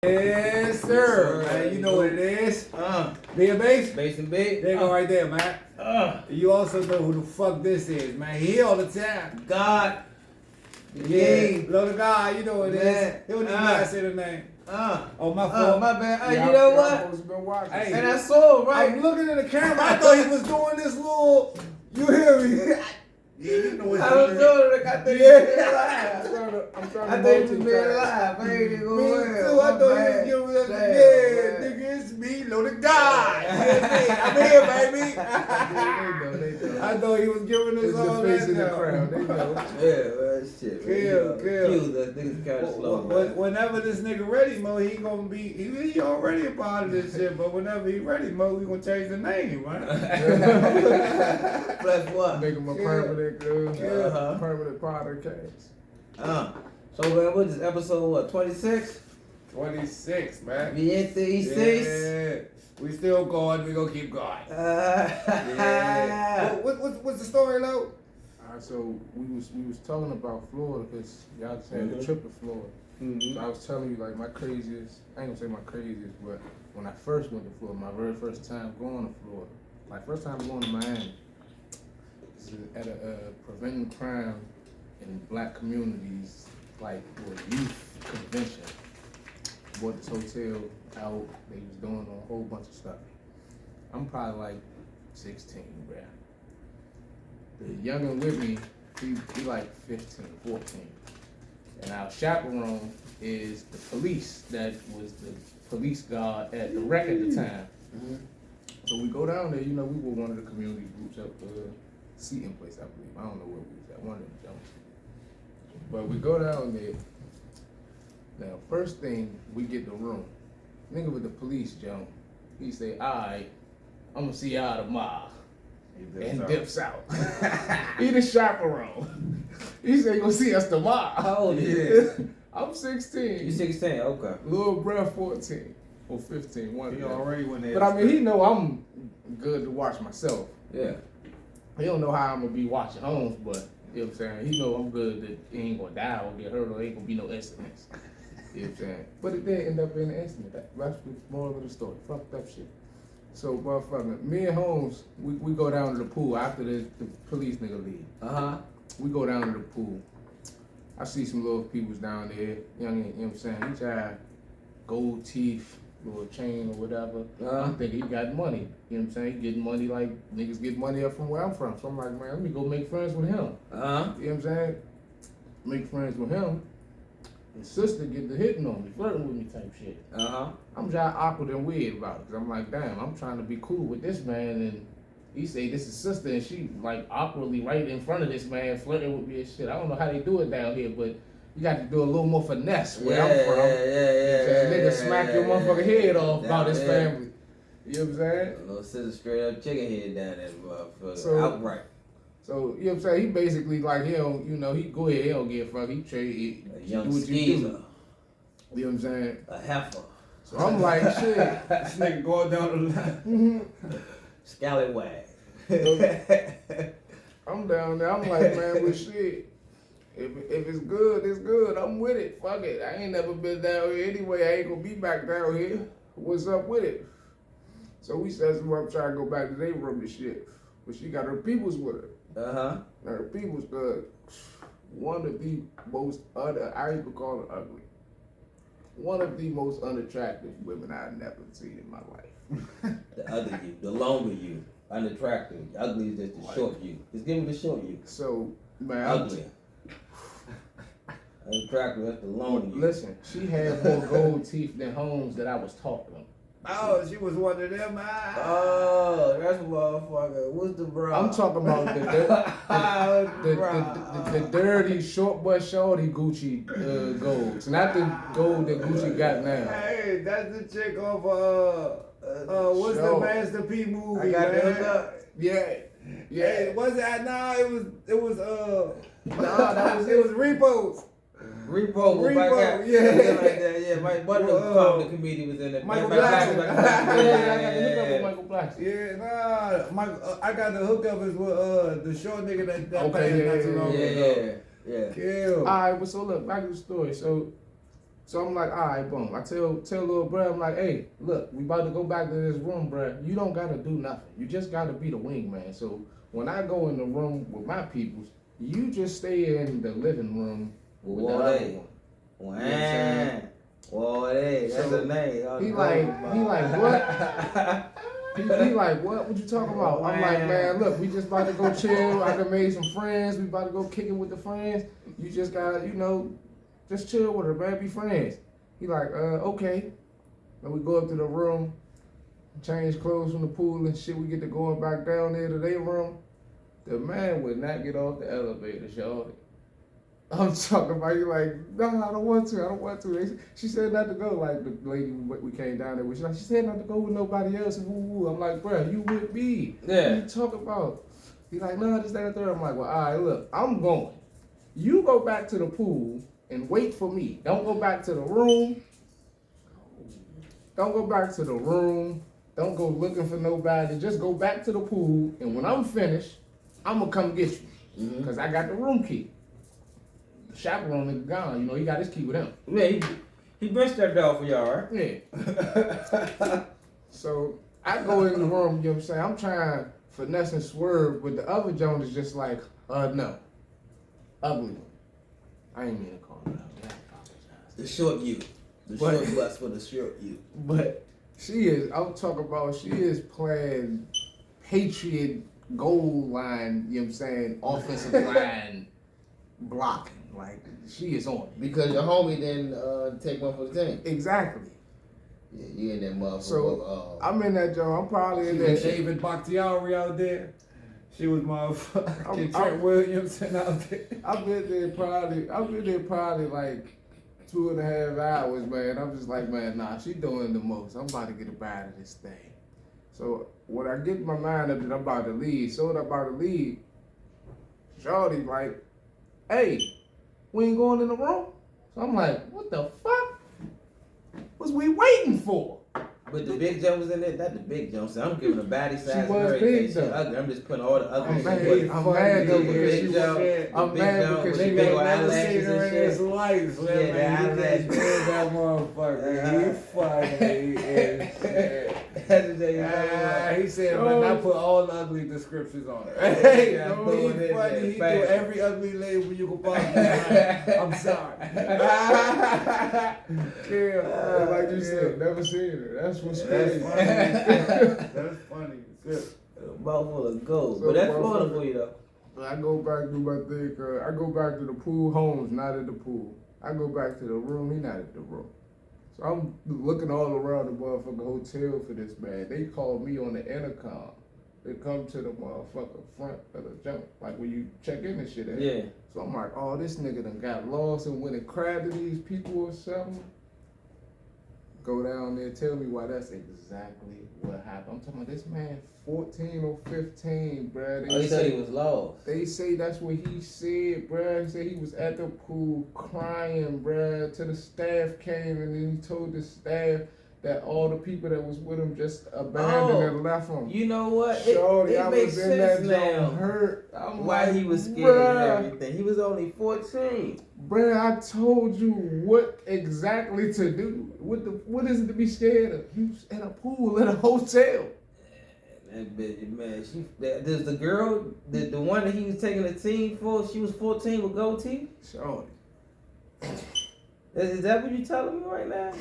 Yes, sir, man. You know what it is. B&Base? Base and B. There you go right there, man. You also know who the fuck this is, man. He all the time. God. Yeah. Lord of God, you know what it is. He don't even gotta say the name. Oh, my fault. My bad. Yeah, You know I was what? been watching. Hey. And I saw, right? I'm looking at the camera. I thought he was doing this little. You hear me? Yeah, you know what I was doing it. I thought you was being live. I'm trying I to thought you was being multitask. live. I ain't even Me going too. I thought he was giving us nigga, it's me, Lord of God. I'm here, baby. I thought he was giving us It's all the face that of the now. crowd. They know. Yeah, well, shit. Kill. Kill that nigga's kind of slow, man. Whenever this nigga ready, Mo, he gonna be, he already a part of this shit, but whenever he ready, Mo, we gonna change the name, man. Plus what? Make him a permanent, Uh-huh. permanent podcast. So, man, what is this, episode, what, 26? 26, man. B&Base. Yeah. We still going, we gonna keep going. Yeah. What's the story, though? Alright, so we was talking about Florida because y'all just had the trip to Florida. So I was telling you like my craziest, I ain't gonna say my craziest, but when I first went to Florida, my very first time going to Florida, like first time going to Miami, this is at a preventing crime in black communities, like for a youth convention. Bought this hotel out, they was doing a whole bunch of stuff. I'm probably like 16, bruh. The youngin' with me, he like 15, 14. And our chaperone is the police that was the police guard at the wreck at the time. So we go down there, you know, we were one of the community groups up seating place, I believe. I don't know where we was at, one of them jumps. But we go down there. Now, first thing, we get the room. Nigga with the police jump, he say, alright, I'm gonna see y'all tomorrow. And dips out. He the chaperone. He said, gonna see us tomorrow. How old is you? I'm 16. You 16, okay. Little bruh 14 or 15. One He of them. already went there. But I mean, he know I'm good to watch myself. Yeah. He don't know how I'm gonna be watching Holmes, but you know what I'm saying? He know I'm good that he ain't gonna die or get hurt or ain't gonna be no incidents. You know what I'm saying? But it did end up being an incident. That's the moral of the story. Fucked up shit. So, motherfucker, me and Holmes, we go down to the pool after the police nigga leave. We go down to the pool. I see some little peoples down there, young, you know what I'm saying? Each eye, gold teeth, little chain or whatever. I'm thinking he got money. You know what I'm saying? He getting money like niggas get money up from where I'm from. So I'm like, man, let me go make friends with him. You know what I'm saying? Make friends with him. His sister get the hitting on me, flirting with me type shit. I'm just awkward and weird about it. Cause I'm like, damn, I'm trying to be cool with this man and he say this is sister and she like awkwardly right in front of this man flirting with me and shit. I don't know how they do it down here, but you got to do a little more finesse where I'm from. Yeah. Nigga smack your motherfucking head off about his family. You know what I'm saying? A little sister straight up chicken head down there, motherfucker. So- Outright. So, you know what I'm saying? He basically like, he don't, you know, he go ahead, he don't give a fuck. He trade, A young do what you do. skeezer. You know what I'm saying? A heifer. So I'm like, shit. This nigga going down the line. Scallywag. I'm down there. I'm like, man, well, shit. If it's good, it's good. I'm with it. Fuck it. I ain't never been down here anyway. I ain't gonna be back down here. What's up with it? So we set some up, trying to go back to their room and shit. But she got her peoples with her. Now her peoples, one of the most I even call her ugly. One of the most unattractive women I've never seen in my life. The other you, the longer you, unattractive. Ugly is just the short you. Just give me the short you. So, man. Ugly. Unattractive, that's the long you. Listen, she had more gold teeth than Holmes that I was talking about. Oh, she was one of them. Oh, that's a motherfucker. What's the bra? I'm talking about the dirty short butt shorty Gucci golds, not the gold that Gucci got now. Hey, that's the chick off what's the Sure. Master P movie? I got man? the hook up. Yeah. Hey, was it? No, it was it was Repos. Repo, yeah. like that, yeah. One of the comedy was in it. Michael I Blackson. got the hook up with Michael Blackson. Yeah, nah, I got the hookup is with the short nigga that Okay, passed not too long ago. Yeah. Kill. Alright, but so look, back to the story. So So I'm like, all right, boom. I tell little bro, I'm like, hey, look, we about to go back to this room, bro. You don't gotta do nothing. You just gotta be the wingman. So when I go in the room with my peoples, you just stay in the living room with the other one. Wow. You know what I'm saying? Boy, that's So a name. he like what? He like, what you talking about? I'm like, man, look, we just about to go chill. I done made some friends. We about to go kick it with the friends. You just gotta, just chill with her, man. Be friends. He like, okay. Then we go up to the room, change clothes from the pool and shit. We get to going back down there to their room. The man would not get off the elevator, y'all. I'm talking about, you like, no, I don't want to. She said not to go, like the lady we came down there with. She said not to go with nobody else. And woo. I'm like, bro, you with me. Yeah. What you talk about? He's like, no, this, that, and third. I'm like, well, all right, look, I'm going. You go back to the pool and wait for me. Don't go back to the room. Don't go back to the room. Don't go looking for nobody. Just go back to the pool. And when I'm finished, I'm going to come get you. Because I got the room key. The chaperone is gone. He got his key with him. Yeah, he brushed that door for y'all, right? Yeah. So I go in the room, you know what I'm saying? I'm trying to finesse and swerve, but the other Jones is just like, no. Ugly one. I ain't mean to call her out. I apologize. The short you. Short bus for the short you. But she is playing Patriot goal line, you know what I'm saying, offensive line blocking. Like, she is on it. Because your homie didn't take one for the team. Exactly. Yeah, you in that motherfucker. So, I'm in that joint. I'm probably in there. David Bakhtiari out there. She was motherfucking Trent Williamson out there. I've been there probably like 2.5 hours, man. I'm just like, man, nah, she doing the most. I'm about to get up out of this thing. So when I get my mind up that I'm about to leave, Shorty like, hey, we ain't going in the room? So I'm like, what the fuck was we waiting for? But the big jump was in there. Not the big jump. So I'm giving a baddie size. She was big though. I'm just putting all the ugly I'm mad shit. though because she was there. I'm mad because she big was eyelashes and shit. His lights, Yeah, man. the He that motherfucker. He funny as shit. He said, but I put all the ugly descriptions on it. Hey, he funny. He do every ugly label you can possibly. I'm sorry. Yeah, like you said, never seen her. That's what's crazy. That's funny. Mouthful of gold. So, But that's Florida for you though. I go back to my thing. I go back to the pool. Holmes not at the pool. I go back to the room. He not at the room. So I'm looking all around the motherfucking hotel for this man. They called me on the intercom. They come to the motherfucking front of the jump, like when you check in and shit at. Yeah. So I'm like, oh, this nigga done got lost and went and crabbed to these people or something. Go down there, tell me why that's exactly what happened. I'm talking about this man 14 or 15, bruh. He said he was lost. They say that's what he said, bruh. He said he was at the pool crying, bruh, till the staff came and then he told the staff that all the people that was with him just abandoned and left him. You know what? Shorty, it makes sense now. Why like, he was scared and everything. He was only 14. Bruh, I told you what exactly to do. What is it to be scared of? You was in a pool in a hotel. That bitch, man. There's the girl, the one that he was taking the team for. She was 14 with goatee. Shorty. Is that what you telling me right now?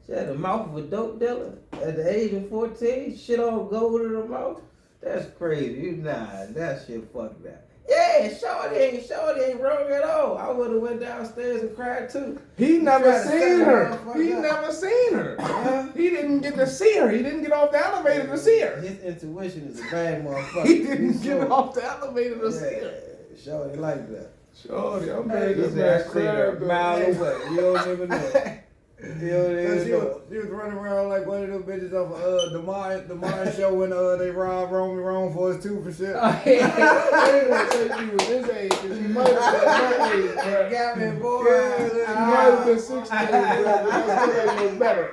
She had the mouth of a dope dealer at the age of 14. Shit all gold in her mouth. That's crazy. Nah, that shit fucked that. Yeah, Shorty ain't wrong at all. I would have went downstairs and cried too. He never seen her. He never seen her. He didn't get to see her. He didn't get off the elevator to see her. His intuition is a bad motherfucker. He didn't get off the elevator to see her. Shorty like that. Shorty, I'm mad He this said, man I seen her a mile away. You don't even know. You don't even know. She was running around like one of them bitches off the Mind show when they robbed Romy Rome for his tooth and shit. I didn't want to say she was his age, because she might have been my age, bro. Got me, boy. She might have been 16, but that still ain't no better.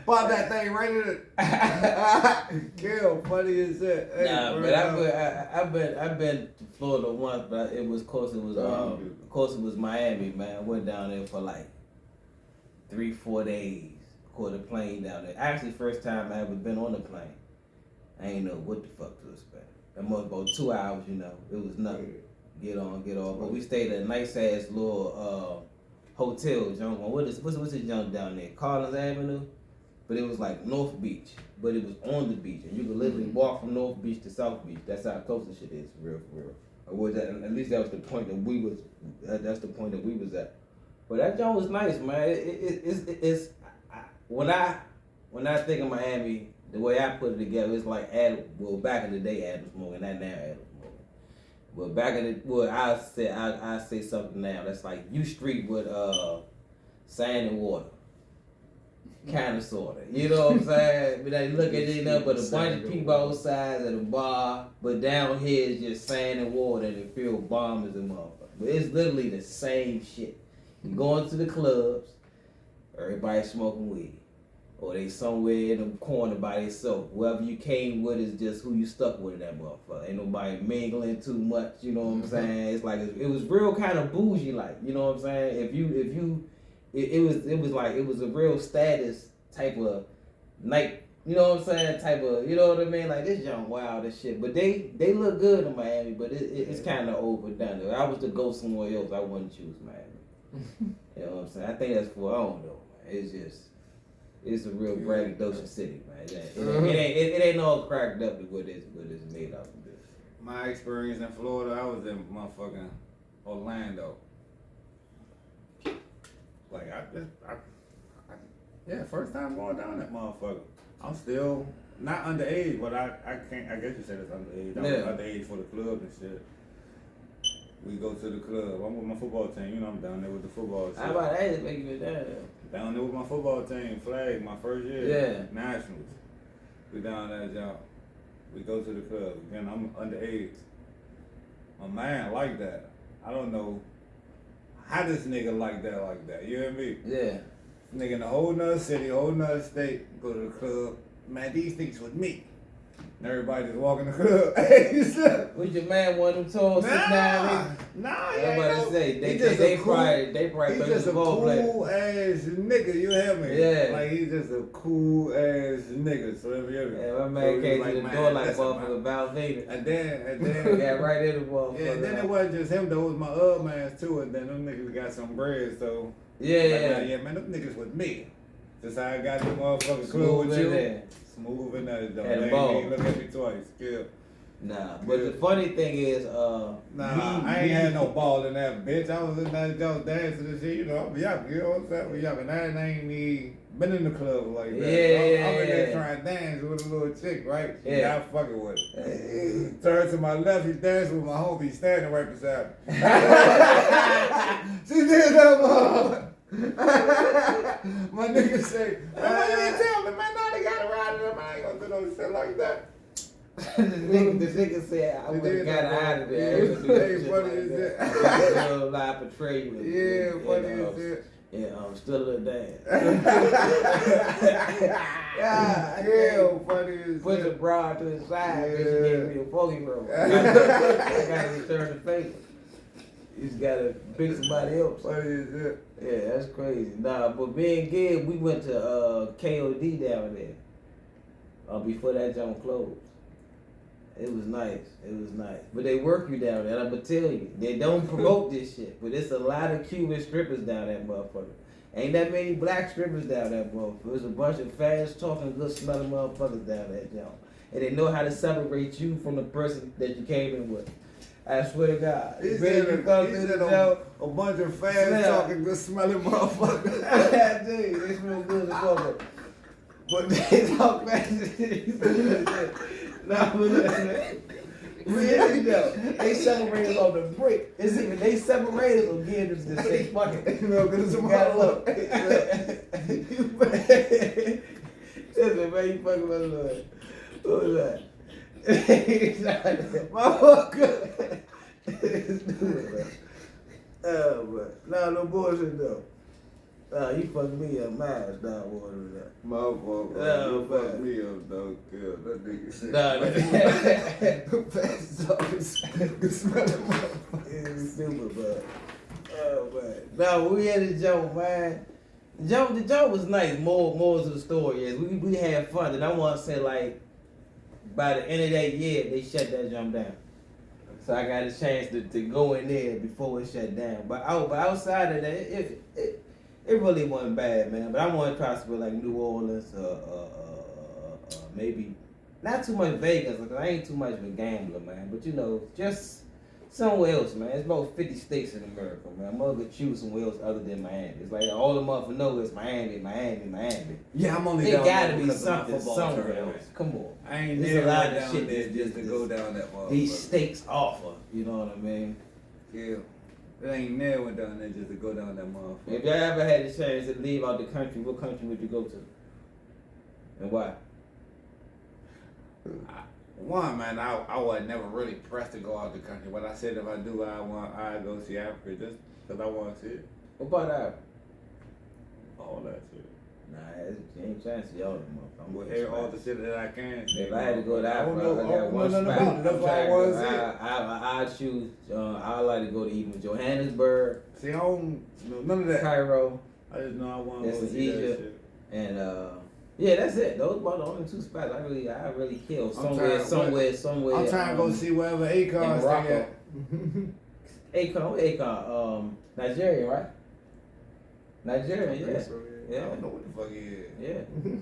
Pop that thing right in it. Kill, funny as that. Hey, nah, but I've been to Florida once, but it was of course it was Miami, man. I went down there for like 3-4 days. Caught a plane down there. Actually, first time I ever been on a plane. I ain't know what the fuck to expect. That was about 2 hours, you know. It was nothing. Get on, get off. But we stayed at a nice ass little hotel, junk. What's this junk down there? Collins Avenue? But it was like North Beach. But it was on the beach. And you could literally walk from North Beach to South Beach. That's how close the shit is, for real. Or was that, at least that was the point that we was, that's the point that we was at. But that joint was nice, man. It's when I think of Miami, the way I put it together, it's like back in the day, Adams Morgan, not now Adams Morgan. But back in the, I say something now that's like U Street with sand and water, kind of sorta. You know what I'm saying? But you look at it, but a bunch of people outside at a bar, but down here is just sand and water, and it feel bombers and motherfuckers. But it's literally the same shit. You going to the clubs, everybody smoking weed. Or they somewhere in the corner by themselves. Whoever you came with is just who you stuck with in that motherfucker. Ain't nobody mingling too much, you know what I'm saying? It's like, it was real kind of bougie like, you know what I'm saying? It was a real status type of night, you know what I'm saying? Type of, you know what I mean? Like, this young wild and shit. But they look good in Miami, but it's kind of overdone. If I was to go somewhere else, I wouldn't choose Miami. You know what I'm saying? I think that's for, I don't know, man. It's a real braggadocious city, man. It ain't all cracked up to what it's made out of. My experience in Florida, I was in motherfucking Orlando. Like first time going down that motherfucker. I'm still not underage, but I guess you said it's underage. I was underage for the club and shit. We go to the club. I'm with my football team. You know, I'm down there with the football team. How about that? Make you down there? Down there with my football team, flag, my first year. Yeah. Nationals. We down there, y'all. We go to the club. Again, I'm underage. My man like that. I don't know how this nigga like that. You hear me? Yeah. Nigga in a whole nother city, whole nother state, go to the club. Man, these things with me. And everybody just walking the club. Was your man one of them tall 6'9"? Nah, I'm about to say they probably he's just a cool ass nigga. You hear me? Yeah. Like he's just a cool ass nigga. So yeah, my man came to the door like motherfucker Val Vader. And then got right in the motherfucker. Yeah, and then it wasn't just him though. It was my other mans too. And then them niggas got some bread. So yeah, man, them niggas with me. Just how I got the motherfucking club with you. There. Smooth in there, though. They ain't look at me twice. Yeah. Nah, but the funny thing is, I ain't had no ball in that bitch. I was in that just dancing and shit. You know, I'm young. You know what I'm saying? We young, and I ain't even been in the club like that. Yeah, I'm in there trying to dance with a little chick, right? Yeah. Not fucking with her. Turn to my left, he's dancing with my homie standing right beside me. She did that, mom. My nigga say, man, you didn't tell me, man, now they got to ride it. I ain't gonna do no shit like that. the nigga said I would have got out of there. Hey, funny as that. Real live portray you. Yeah, funny as that. Yeah, still a little dance. Yeah, funny as Put the that. bra to his side because she gave me a fogey roll. I gotta return the favor. You just gotta pick somebody else. Funny as that. Yeah, that's crazy. Nah, but me and Gib, we went to KOD down there. Before that joint closed. It was nice. But they work you down there, I'm gonna tell you. They don't promote this shit, but it's a lot of Cuban strippers down that motherfucker. Ain't that many black strippers down that motherfucker. There's a bunch of fast talking, good smelling motherfuckers down that joint. And they know how to separate you from the person that you came in with. I swear to God. He said a bunch of fast talking, good smelling motherfuckers. I tell you, they smell good as fuck. But they talk fast. Nah, but listen, really though, they separated on the brick. It's even they separated on getting us to say fuck it. No, because it's gotta look. Listen, man, you fucking my lord. Who was that? Oh, but no bullshit though. You fucked me up, man. Nah, what is that? Motherfucker, you fucked me up, though. Kill that nigga shit. Nah, The best dog is smelling motherfucker. It's stupid, but. Oh, man. Nah, we had a joke, man. The joke was nice. More to the story is we had fun, and I want to say like by the end of that year they shut that jump down. So I got a chance to go in there before it shut down. But outside of that, it really wasn't bad, man. But I want to try to like New Orleans, maybe not too much Vegas because I ain't too much of a gambler, man. But you know, just somewhere else, man. It's about 50 states in America, man. I'm gonna choose somewhere else other than Miami. It's like all the motherfuckers know is Miami. Yeah, I'm only It down gotta there be because of my something football somewhere tournament. else. Come on. I ain't There's never a lot of down shit there that just to go down that motherfucker. these states offer. You know what I mean? Yeah. It ain't never went down there just to go down that motherfucker. If y'all ever had the chance to leave out the country, what country would you go to? And why? One, man, I was never really pressed to go out the country, but I said if I do, I go see Africa just because I want to see it. What about Africa? All that shit. Nah, it ain't chance of y'all, motherfucker. With all the shit that I can. If I had to go to I don't Africa, know, I got one nothing spot. about it. That's why I want to see it. I'd choose. I'd like to go to even Johannesburg, See, I don't know none of that. Cairo, I just know I want to That's go in see that Egypt. shit. and yeah, that's it. Those about the only two spots I really kill. Somewhere. I'm trying to go see wherever Akon's Morocco. at. Akon, Nigeria, right? Nigeria, yeah. So, I don't know what the fuck he is.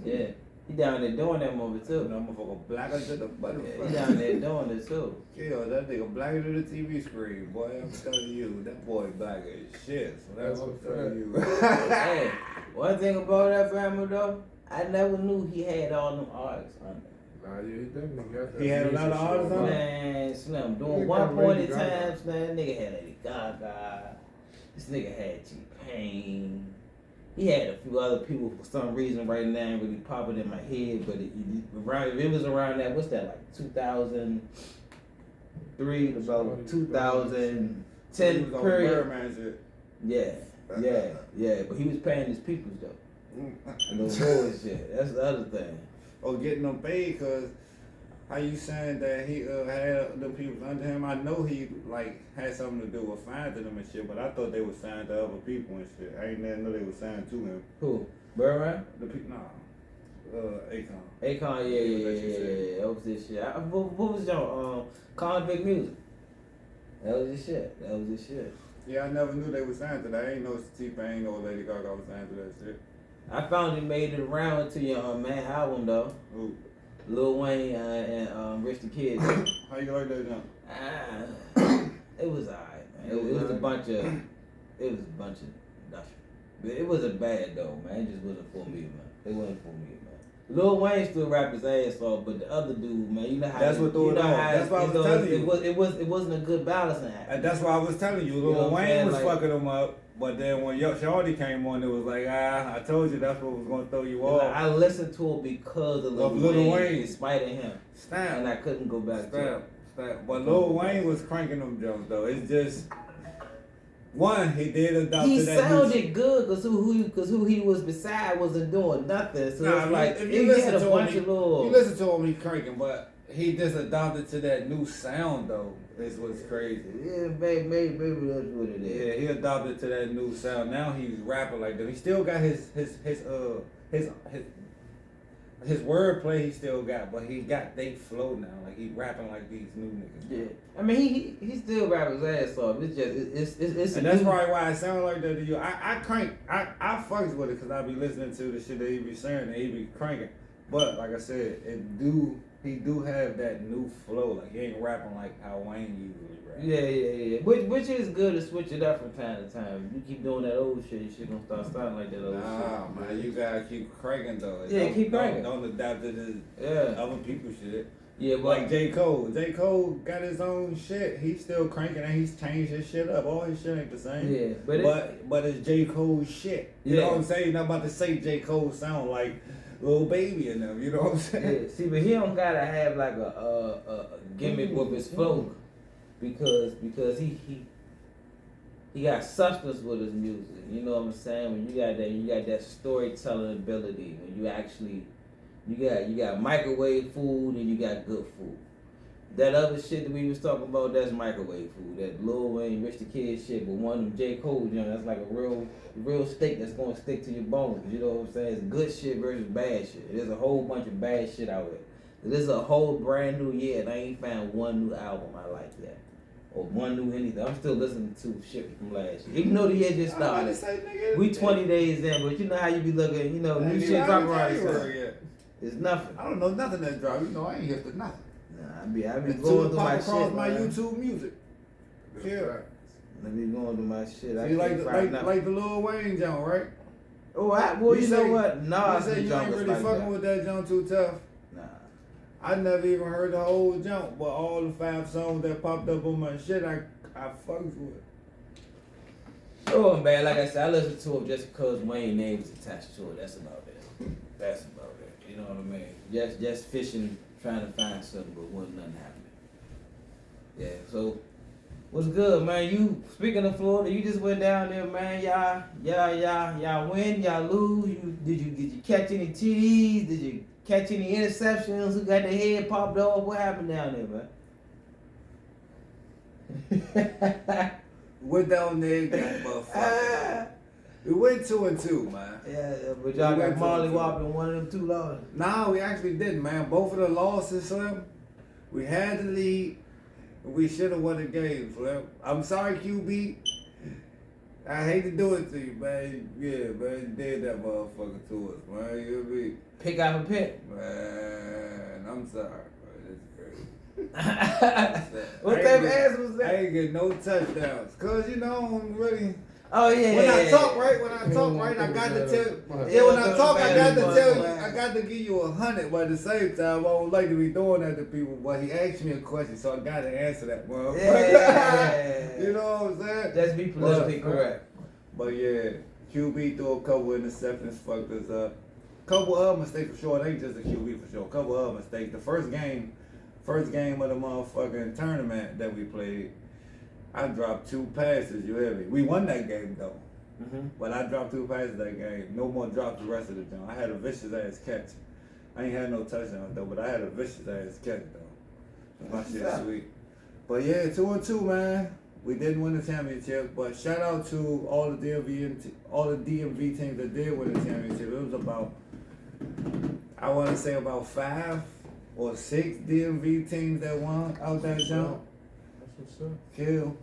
Yeah. He down there doing that movie too. That motherfucker blacker than the Yeah, butterfly. he down there doing it too. Yeah, that nigga blacker than the TV screen, boy. I'm telling you, that boy black as shit. So that's what I'm telling you. Hey, one thing about that family though, I never knew he had all them artists on there. Nah, yeah, he definitely got that. He had a lot of artists on there? Man, Slim, Nigga doing got 140 Lady Gaga. times, man, nigga had Lady Gaga. This nigga had T-Pain. He had a few other people for some reason right now ain't really popping in my head, but it was around that, what's that, like 2003, about 2010 period. Birdman shit. Yeah, but he was paying his peoples though. And those boys shit, that's the other thing. Or getting them paid, cause how you saying that he had them people under him? I know he like had something to do with finding them and shit, but I thought they were signed to other people and shit. I ain't never know they were signed to him. Who? Birdman? The people, nah, Akon. Akon, yeah. That was this shit. What was your Convict Music? That was his shit. Yeah, I never knew they were signed to that. I ain't know T-Pain or Lady Gaga was signed to that shit. I found it made it around to your man album though. Ooh. Lil Wayne and Rich the Kid. How you like that jump? It was alright, man. It was a bunch of nothing. But it wasn't bad though, man. It just wasn't for me, man. It wasn't for me, man. Lil Wayne still rap his ass off, but the other dude, man, you know how That's what threw it off. That's why I was telling you. It wasn't a good balance in that. And that's why I was telling you, Lil You know what I'm Wayne saying? was Like- fucking him up, but then when Shorty came on, it was like, I told you that's what was gonna throw you off. I listened to it because of Lil Wayne, in spite of him, Stamp. and I couldn't go back to it. Stamp. But Lil Wayne was cranking them jumps though. It's just one, he did adopt He to that. sounded good because who he was beside wasn't doing nothing. So Nah, it's like if he you listen had a to bunch him, of little. you listen to him, he cranking, but he just adopted to that new sound though. Is what's crazy. Yeah, maybe that's what it is. Yeah, he adopted to that new sound. Now he's rapping like that. He still got his wordplay. He still got, but he got they flow now. Like he rapping like these new niggas. Yeah, I mean he still rap his ass off. It's just it's And that's probably why it sound like that to you. I fucks with it because I be listening to the shit that he be saying and he be cranking. But like I said, he do have that new flow. Like he ain't rapping like how Wayne usually rap. Yeah. Which is good to switch it up from time to time. You keep doing that old shit, you shit gonna start sounding like that old shit. Nah, man, you gotta keep cranking though. Yeah, keep cranking. Don't adapt to this other people's shit. Yeah, but Like J. Cole. J. Cole got his own shit. He's still cranking and he's changed his shit up. All his shit ain't the same. Yeah, but it's J. Cole's shit. You know what I'm saying? You're not about to say J. Cole sound like Lil Baby and them. You know what I'm saying? Yeah, see, but he don't gotta have like a gimmick with his flow because he he got substance with his music. You know what I'm saying? When you got that storytelling ability. When you actually, you got microwave food and you got good food. That other shit that we was talking about, that's microwave food. That Lil Wayne, Rich the Kid shit, but one of them J. Cole joints, that's like a real steak that's gonna stick to your bones. You know what I'm saying? It's good shit versus bad shit. There's a whole bunch of bad shit out there. There's a whole brand new year and I ain't found one new album I like yet. Or one new anything. I'm still listening to shit from last year. Even though the year just started. We 20 days in, but you know how you be looking, you know, new shit dropping around this. It's nothing. I don't know nothing that dropped. You know, I ain't here for nothing. Nah, I be going through my shit. Across my YouTube music. Yeah. I be going through my shit. See, like the Lil Wayne joint, right? Oh, you know what? Nah, you say you ain't really fucking with that joint too tough. Nah. I never even heard the whole joint, but all the 5 songs that popped up on my shit, I fucks with. Oh, man, like I said, I listen to it just because Wayne's name is attached to it. That's about it. That's about it. You know what I mean? Just fishing, trying to find something, but wasn't nothing happening. Yeah, so what's good, man? You speaking of Florida, you just went down there, man. Y'all win, y'all lose. Did you catch any TDs? Did you catch any interceptions? Who got their head popped off? What happened down there, man? Went down there, got motherfucker. We went 2-2, man. Yeah, but y'all got Molly whopping one of them 2 losses. Nah, we actually didn't, man. Both of the losses, Slim, we had the lead. We should have won the game, Slim. I'm sorry, QB. I hate to do it to you, man. Yeah, man, you did that motherfucker to us, man. You know what I mean? Pick out a pick. Man, I'm sorry, man. That's crazy. What type of ass was that? I ain't get no touchdowns. Cause, you know, I'm really... Oh yeah. When I talk right, I got to tell. Yeah, when I talk, I got to tell you. I got to give you 100, but at the same time, I don't like to be doing that to people. But he asked me a question, so I got to answer that, motherfucker. Yeah. You know what I'm saying? Just be politically correct. But yeah, QB threw a couple interceptions, fucked us up. Couple of mistakes for sure. It ain't just a QB for sure. Couple of mistakes. The first game of the motherfucking tournament that we played. I dropped 2 passes, you hear me? We won that game though. Mm-hmm. But I dropped 2 passes that game. No more dropped the rest of the game. I had a vicious ass catch. I ain't had no touchdowns though, but I had a vicious ass catch though. My shit sweet. But yeah, 2-2, man. We didn't win the championship, but shout out to all the DMV teams that did win the championship. It was about, I want to say about 5 or 6 DMV teams that won out that jump. What's up? Kill.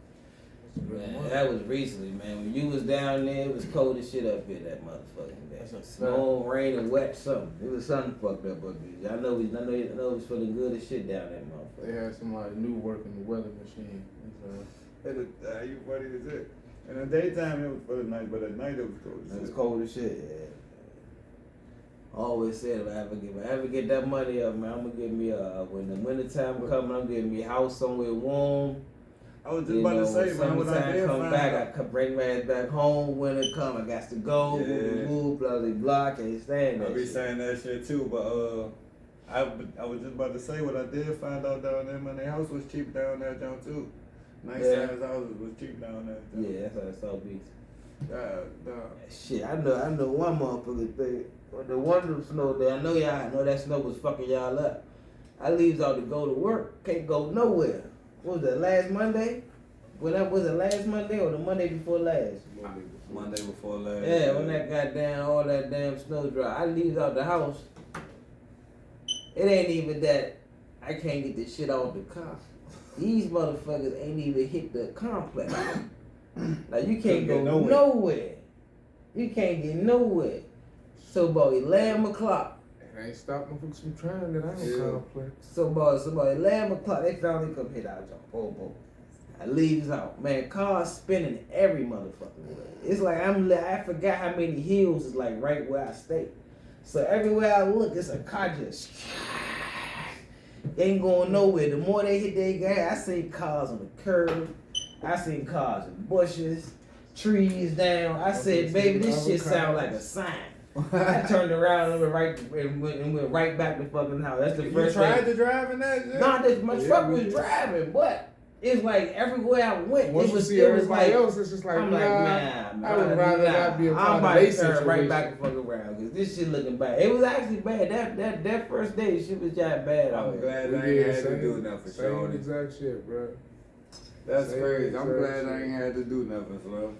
Man, that was recently, man. When you was down there, it was cold as shit up here that motherfucking day. Snow, rain, and wet, something. It was something fucked up here. I know it was feeling good as shit down there, motherfucker. They had somebody new working the weather machine. You funny as it. In the daytime it was really nice, but at night it was cold as shit. It was cold as shit, yeah. I always said if I ever get that money up, man, I'm gonna get me when the winter time coming, I'm getting me a house somewhere warm. I was just about to say, man, when I did come back, I could bring my ass back home. Winter come, I got to go, move, blah, blah, blah. I can't stand that. I be saying that shit too, but I was just about to say what I did find out down there, man. Their house was cheap down there, John too. Nice size houses was cheap down there. John. Yeah, that's how it's all beats. Shit, I know one motherfucker thing. The one of them snow day, I know that snow was fucking y'all up. I leaves out to go to work, can't go nowhere. What was that, last Monday? Was it last Monday or the Monday before last? Monday before last. Yeah, when that goddamn, all that damn snow dry. I leaves out the house. It ain't even that I can't get this shit off the car. These motherfuckers ain't even hit the complex. Now you can't go nowhere. You can't get nowhere. So about 11 o'clock. And I ain't stopping folks from trying that. I ain't complex. So about 11 o'clock, they finally come hit our job. Boom. I leaves out. Man, cars spinning every motherfucking way. It's like I forgot how many hills is like right where I stay. So everywhere I look, it's a car just ain't going nowhere. The more they hit their gas, I seen cars on the curb. I seen cars in bushes, trees down. I said, baby, this shit sound like a sign. I turned around and went right back to fucking house. That's the first thing. You tried to drive in that? Nah, my truck was driving, but it's like everywhere I went, Once you see everybody else, it's just like, I'm like, nah, I would rather not be a part of this situation. Right back and fuck around because this shit looking bad. It was actually bad. That first day, shit was just bad. I'm glad I ain't had to do nothing, Same exact shit, bro. That's crazy. I'm glad I ain't had to do nothing, bro.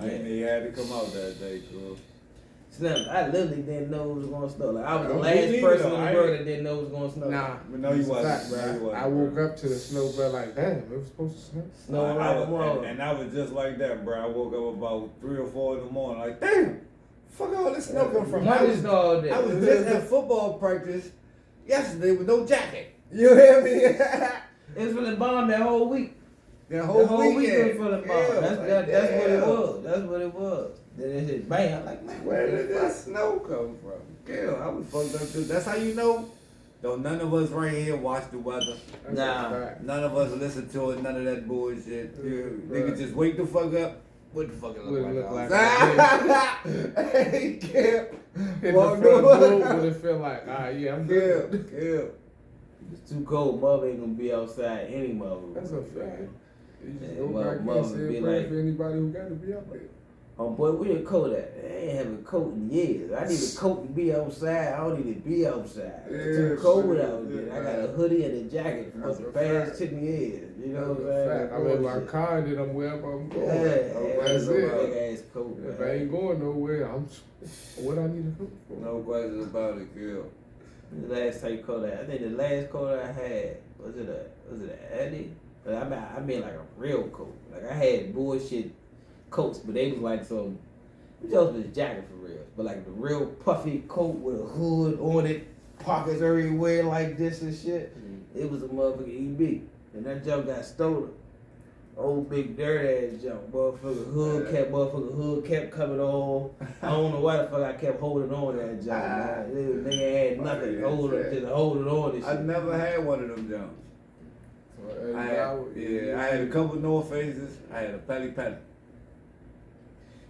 I ain't even had to come out that day, bro. I literally didn't know it was gonna snow. Like I was the last person in the world that didn't know it was gonna snow. Nah, but no, you wasn't. Bro. I woke up to the snow, bro. Like, damn, it was supposed to snow. And I was just like that, bro. I woke up about 3 or 4 in the morning, like, damn, fuck all this snow come from. I was just at football practice yesterday with no jacket. You hear me? It's for the bomb that whole week. The whole week was for the bomb. Yeah, that's what it was. That's what it was. Then it hit bang. I'm like, man, where did that snow come from? Girl, I was fucked up too. That's how you know. Though none of us right here watch the weather. Nah. None of us listen to it. None of that bullshit. Nigga, just wake the fuck up. What the fuck it look like? Hey, Kim. Hit the front door, what it feel like? Yeah, I'm good. Yeah. It's too cold. Mother ain't gonna be outside any mother. That's a fact. You just go back and say a prayer for anybody who got to be out there. Oh boy, where your coat at? I ain't having a coat in years. I need a coat to be outside. I don't need to be outside. It's too cold out there. I got a hoodie and a jacket for the past 10 years. You know what I'm saying? I'm in my car and then I'm wherever I'm going. That's it. Big ass coat. If I ain't going nowhere, what I need a coat for? No questions about it, girl. The last type coat I think the last coat I had was it an Eddie? But I mean like a real coat. Like I had bullshit coats, but they was like some, which else was a jacket for real, but like the real puffy coat with a hood on it, pockets everywhere like this and shit. It was a motherfucking EB, and that junk got stolen. Old big dirt ass junk, motherfucking hood kept coming on. I don't know why the fuck I kept holding on to that junk, man. Nigga had nothing, just holding on this shit. I never had one of them jumps. I had a couple North Faces. I had a Pelly.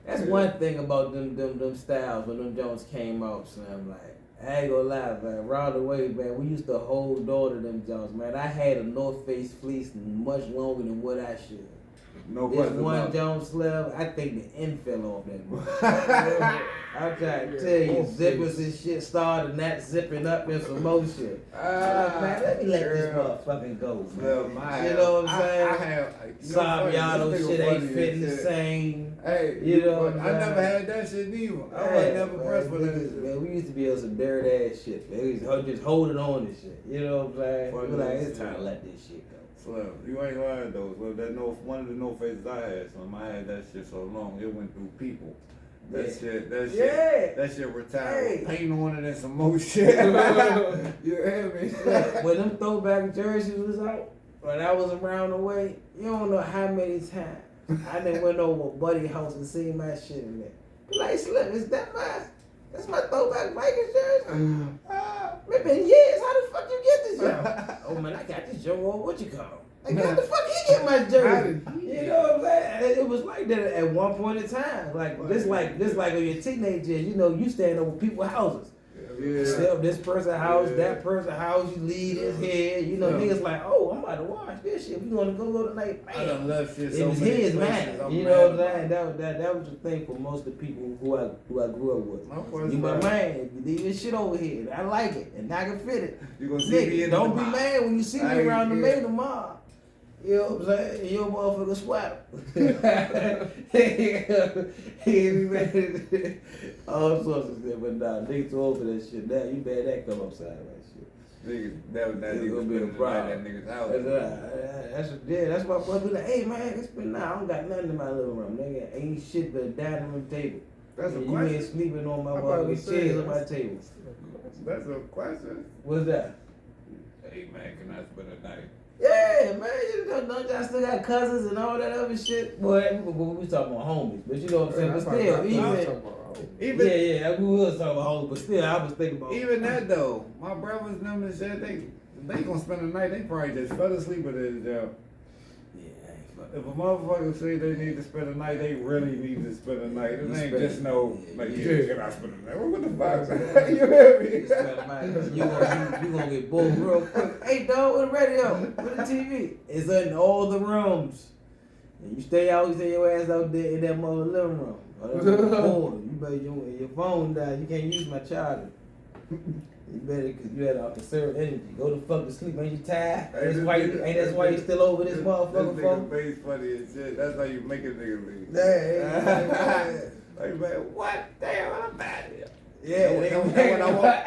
That's one thing about them styles when them Jones came out, son. Like, I ain't gonna lie, man. Around the way, man, we used to hold on to them Jones, man. I had a North Face fleece much longer than what I should. No this question. One Jones slab, I think the end fell off that one. I'm trying to tell you, zippers and shit started not zipping up in some more shit. Man, let me let this motherfucking go. Well, you know what I'm saying? I have Saviano shit ain't fitting the same. Hey, you know what I'm saying? I never had that shit neither. I was never pressed with that. Man, we used to be on some dirt ass shit. Man. We used to just holding on to shit. You know what I'm saying? We're like, it's time to let this shit go. Slim, you ain't lying though. Well, one of the North Faces I had, Slim, I had that shit so long, it went through people. That shit retired. Hey. Paint on it and some more shit. You hear me? When them throwback jerseys was out, when I was around the way, you don't know how many times I done went over Buddy house and seen my shit in there. Like, Slim, is that mine? That's my throwback Vikings jersey. It's been years. How the fuck you get this joint? Oh man, I got this joint on what you call. Like, how the fuck he get my jersey? You know what I'm saying? It was like that at one point in time. Like this like when you're a teenager, you know, you stand over people's houses. Yeah. Still this person's house, that person's house, you leave his head. You know, niggas like, oh, I'm about to watch this shit. We gonna go tonight. Man, I done left shit it was his, man. You know what I'm saying? That was the thing for most of the people who I grew up with. You my man, you leave this shit over here. I like it, and I can fit it. You gonna see me in don't be mad when you see me around the main tomorrow. You know what I'm saying? Your motherfucker swap. All sorts of shit, but nah, niggas too old for that shit. Now you bad that come upside that shit. Niggas, that gonna be a problem. That nigga's house. That's why boy be like, hey man, it's been I don't got nothing in my living room. Nigga, ain't shit but a dining room table. That's a you question. You ain't sleeping on my motherfucking chairs on my table. That's a question. What's that? Hey man, can I spend a night? Yeah, man, don't y'all still got cousins and all that other shit? Boy, we talking about homies, but you know what I'm saying? But still, we was talking about homies, but still, I was thinking about even that though. My brothers and them and shit, they gonna spend the night. They probably just fell asleep at their job. Yeah, I ain't If a motherfucker say they need to spend a night, they really need to spend a night. It ain't just no, like, can I spend a night? What the fuck? You hear me? You gonna get bored real quick. Hey, dog, with the radio, with the TV. It's in all the rooms. And you stay your ass out there in that mother living room. You better your phone died. You can't use my charger. You better, because you had to conserve energy. Go to fuck to sleep. Ain't you tired? Ain't that's why you still over this motherfucker, phone? This nigga funny as shit. That's how you make a nigga leave. Yeah. Like, man, what? Damn, I'm bad here. Yeah, that's what I want.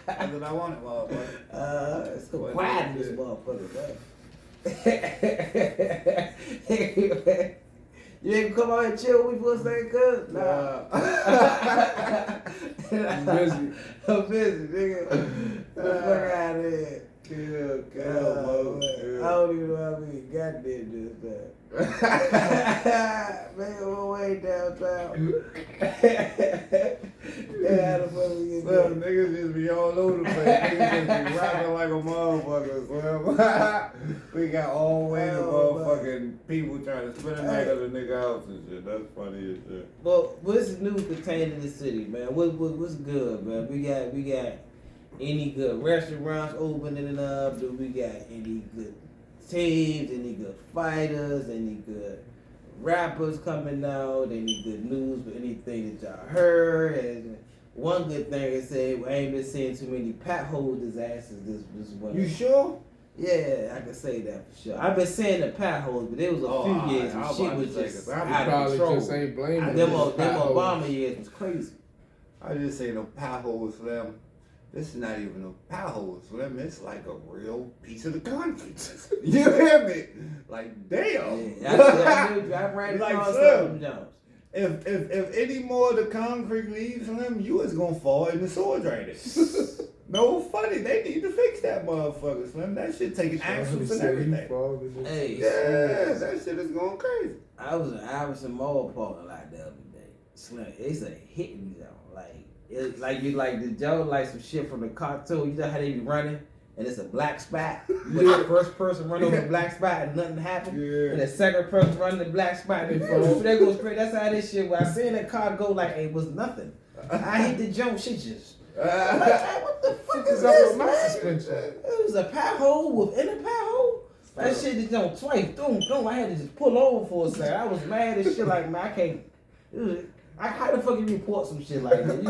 That's what I wanted, motherfucker. It's so quiet in this motherfucker, man. You ain't come out and chill with me for a second, cuz? Nah. I'm busy. I'm busy, nigga. Get the fuck out of here. Kill, I don't even know how many goddamn this time. Man, we're way downtown. Yeah, how the fuck we get there? Niggas just be all over the place. Niggas just be rapping like a motherfucker. We got all way of motherfucking people trying to spend the night at a nigga house and shit. That's funny as shit. Well, what's new contained in the city, man? What's good, man? We got any good restaurants opening up? Do we got any good teams? Any good fighters? Any good rappers coming out? Any good news? Anything that y'all heard? And one good thing is say we ain't been seeing too many pothole disasters this winter. You sure? Yeah, I can say that for sure. I've been saying the potholes, but there was a few years when shit was just out of control. Just ain't blaming them Obama years was crazy. I just say the pothole slam. This is not even a pothole slam. It's like a real piece of the country. You hear me? Like damn. Yeah, I'm right like across Slim. Jones. If any more of the concrete leaves Slim, you is gonna fall in the sewer drainage. No funny, they need to fix that motherfucker, Slim. That shit taking actions and everything. Hey, yeah, that shit is going crazy. I was in Iverson Mall parking lot the other day. Slim, it's a hitting zone. Like you like the Joe like some shit from the cartoon. You know how they be running and it's a black spot. But the first person run over the black spot and nothing happened. Yeah. And the second person run the black spot and they go straight. That's how this shit. When I seen that car go like it was nothing. I hit the jump. Shit just. What the fuck is this, man? It was a pothole within a pothole. That shit just done twice. Boom. I had to just pull over for a second. I was mad as shit. Like, man, I can't. How the fuck you report some shit like that?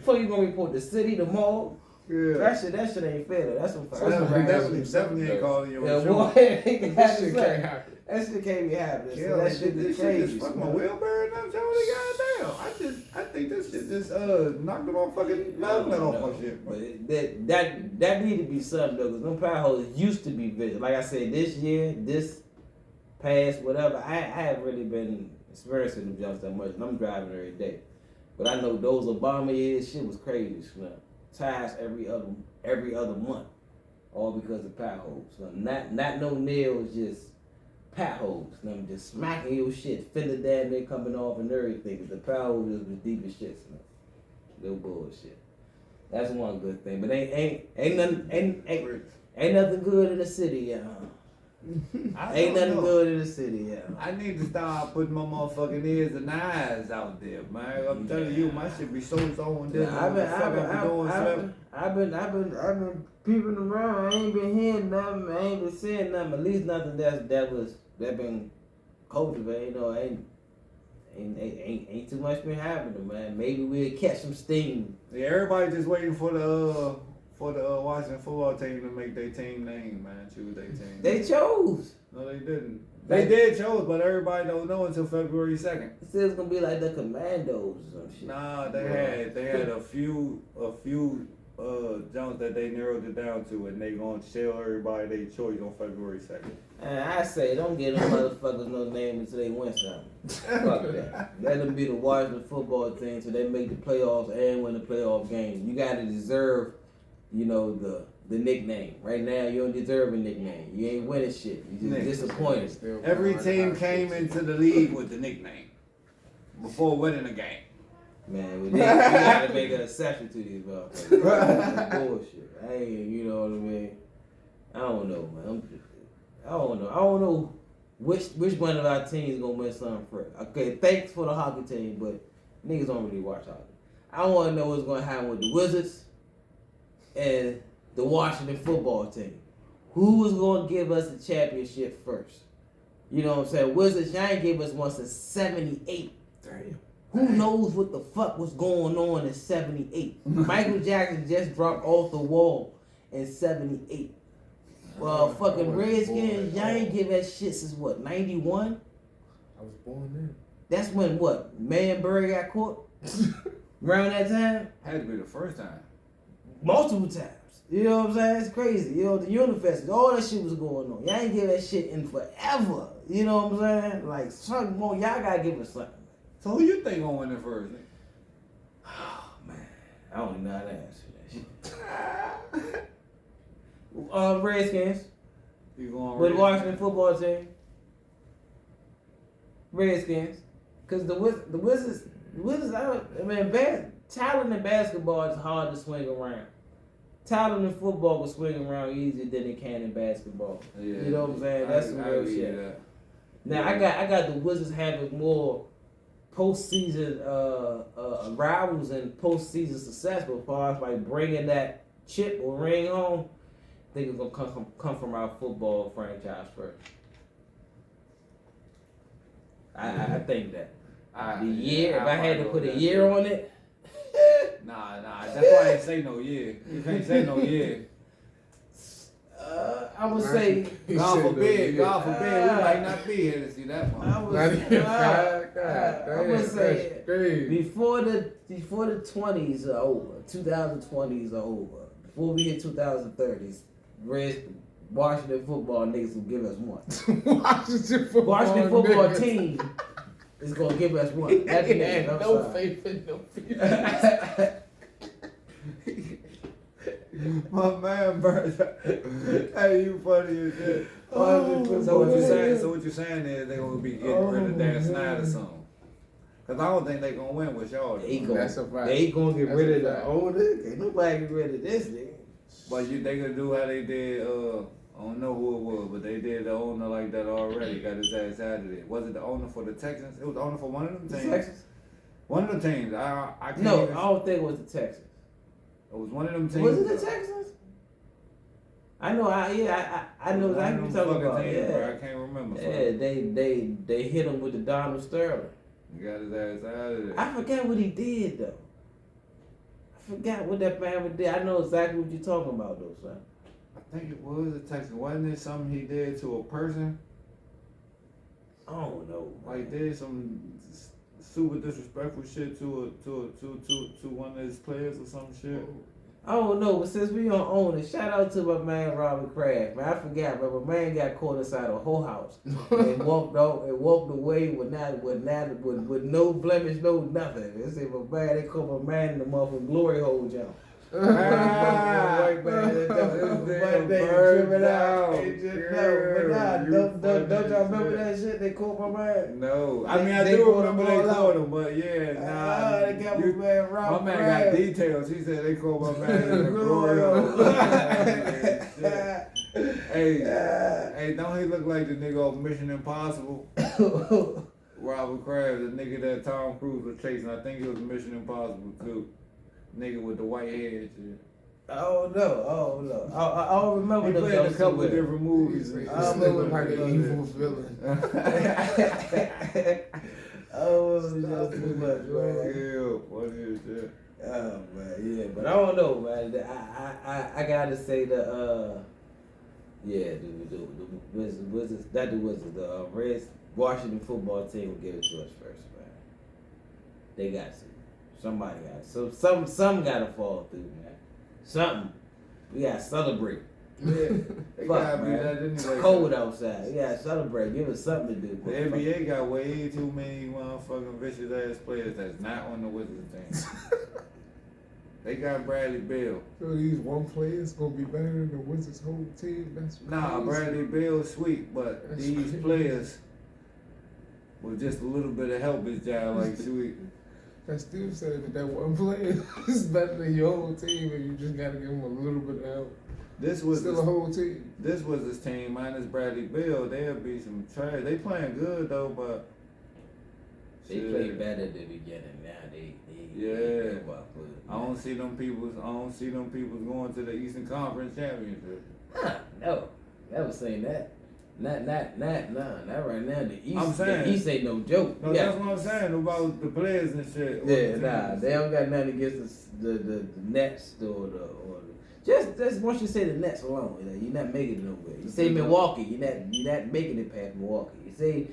Fuck you gonna report the city, the mall? Yeah. That shit ain't fair though. That's some definitely ain't calling you. Yeah, boy, that shit can't happen. That shit can't be happening. Yeah, that shit is crazy. Fuck my wheelbarrow and I'm telling you, goddamn. I think this shit just knocked it off fucking off my shit. But that need to be something though, because them potholes used to be vicious. Like I said, this year, this past whatever, I haven't really been experiencing them jumps that much, and I'm driving every day. But I know those Obama years, shit was crazy. Tires every other month, all because of potholes. Not no nails, just potholes. I'm just smacking your shit, fender damn near coming off and everything. Cause the potholes was deep as shit. No bullshit. That's one good thing. But ain't nothing good in the city, y'all. Ain't nothing good in the city, yeah. I need to start putting my motherfucking ears and eyes out there, man. I'm telling you, my shit be so zoned in. I've been peeping around. I ain't been hearing nothing. I ain't been seeing nothing. At least nothing that been cultivated. You know, ain't too much been happening, man. Maybe we'll catch some steam. Yeah, everybody just waiting for the Washington football team to make their team name, man. Choose their team. They chose. No, they didn't. They did chose, but everybody don't know until February 2nd. It says it's gonna be like the Commandos or some shit. Nah, they had a few jumps that they narrowed it down to, and they gonna tell everybody their choice on February 2nd. And I say, don't give them motherfuckers no name until they win something. Fuck that. Let them be the Washington football team so they make the playoffs and win the playoff game. You gotta deserve, you know, the nickname. Right now, you don't deserve a nickname. You ain't winning shit. You just disappointed. Every team came into the league with the nickname before winning a game. Man, we gotta make an exception to these motherfuckers. Bullshit. You know what I mean? I don't know, man. I don't know which one of our teams gonna win something first? Okay, thanks for the hockey team, but niggas don't really watch hockey. I want to know what's gonna happen with the Wizards and the Washington football team. Who is gonna give us the championship first? You know what I'm saying? Wizards, y'all ain't gave us one since '78. Damn. Who knows what the fuck was going on in '78? Michael Jackson just dropped off the wall in '78. Well, fucking Redskins, y'all ain't give that shit since what, '91? I was born then. That's when what, Manbury got caught? Around that time? Had to be the first time. Multiple times. You know what I'm saying? It's crazy. You know, the Unifest, all that shit was going on. Y'all ain't give that shit in forever. You know what I'm saying? Like, something more, y'all gotta give us something. So who you think gonna win the first, nigga? Oh, man. I don't even know how to answer that shit. Redskins. You going With the Washington football team. Redskins. Because the Wizards, talent in basketball is hard to swing around. Talent in football will swing around easier than it can in basketball. Yeah, you know what I'm saying? That's some real shit. Now I got the Wizards having more postseason rivals and postseason success, but as far as like bringing that chip or ring home, I think it's gonna come from our football franchise first. I think that. The year, if I had to put a year on it. Nah. That's why I ain't say no year. You can't say no year. I would say, God forbid, we might not be here to see that one. I would say before the 20s are over, 2020s are over, before we hit 2030s, Washington football niggas will give us one. Washington football team is gonna give us one. That's no faith in no people. My man, Bert. Hey, you funny as shit. So what you're saying is they gonna be getting rid of Dan Snyder soon. Cause I don't think they gonna win with y'all. That's a fact. They ain't gonna get rid of the owner. Ain't nobody get rid of this nigga. But they gonna do how they did. I don't know who it was, but they did the owner like that already. Got his ass out of there. Was it the owner for the Texans? It was the owner for one of them teams. Texans? One of the teams. I can't. No, I don't think it was the Texans. It was one of them teams. Was it the Texans? I know. I know exactly what you're talking about. Teams, yeah, bro. I can't remember. Yeah, they hit him with the Donald Sterling. He got his ass out of there. I forgot what he did though. I forgot what that man did. I know exactly what you're talking about though, son. I think it was the Texans. Wasn't it something he did to a person? I don't know. Like did some super disrespectful shit to one of his players or some shit. I don't know, but since we on owner, shout out to my man Robert Kraft. Man, I forgot, but my man got caught inside a whole house and walked away with no blemish, no nothing. They say my man, they call my man in the motherfucking glory hole jump. White man, tripping out. Don't y'all remember that shit? They caught my man. No, I mean I do remember they caught him, but yeah, they got my man Robert. My man got details. He said they caught my man in the glory hole. Hey, don't he look like the nigga off Mission Impossible? Robert Kraft, the nigga that Tom Cruise was chasing. I think it was Mission Impossible too. Nigga with the white hair and shit. Oh no. I don't remember he played in a couple of different movies. I remember like an evil villain. Oh, it's just too much, man. Yeah, funny as shit. Oh man, yeah, but I don't know, man. I gotta say the Wizards, the Reds Washington football team will give it to us first, man. They got to. Somebody got to. So some gotta fall through, man. Something. We gotta celebrate. Yeah, fuck, man. It's cold outside. We gotta celebrate. Give us something to do. The NBA got way too many motherfucking vicious ass players that's not on the Wizards team. They got Bradley Beal. So these one players gonna be better than the Wizards whole team? That's nah, Bradley Beal's sweet, but that's these crazy. Players with just a little bit of help his job like sweet. I still say that one player is better than your whole team, and you just gotta give him a little bit of help. This was still a whole team. This was his team minus Bradley Beal. They'll be some trash. They playing good though, but they played better at the beginning. Now they I don't see them people going to the Eastern Conference Championship. No, never saying that. Not right now. The East, I'm saying, the East ain't no joke. No, that's what I'm saying about the players and shit. Yeah, they don't got nothing against the Nets or the just once you say the Nets alone, you're not making it nowhere. You say Milwaukee, you're not making it past Milwaukee. You say